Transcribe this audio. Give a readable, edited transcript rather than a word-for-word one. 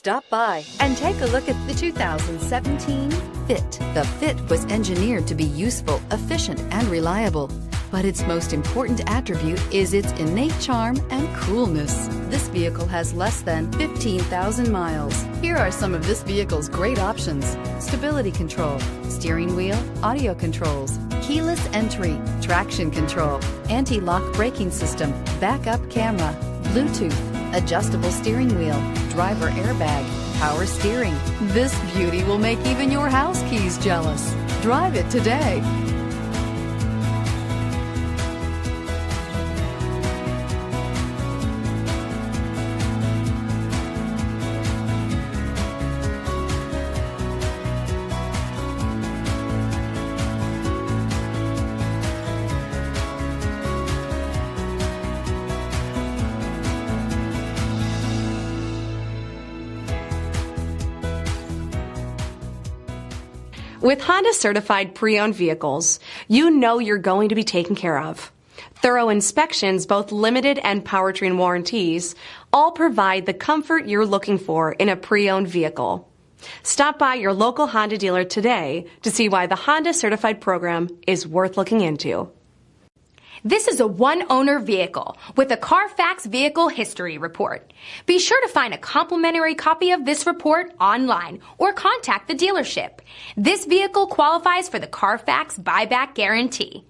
Stop by and take a look at the 2017 Fit. The Fit was engineered to be useful, efficient, and reliable. But its most important attribute is its innate charm and coolness. This vehicle has less than 15,000 miles. Here are some of this vehicle's great options: stability control, steering wheel audio controls, keyless entry, traction control, anti-lock braking system, backup camera, Bluetooth, adjustable steering wheel, driver airbag, power steering. This beauty will make even your house keys jealous. Drive it today. With Honda certified pre-owned vehicles, you know you're going to be taken care of. Thorough inspections, both limited and powertrain warranties, all provide the comfort you're looking for in a pre-owned vehicle. Stop by your local Honda dealer today to see why the Honda certified program is worth looking into. This is a one-owner vehicle with a Carfax Vehicle History Report. Be sure to find a complimentary copy of this report online or contact the dealership. This vehicle qualifies for the Carfax Buyback Guarantee.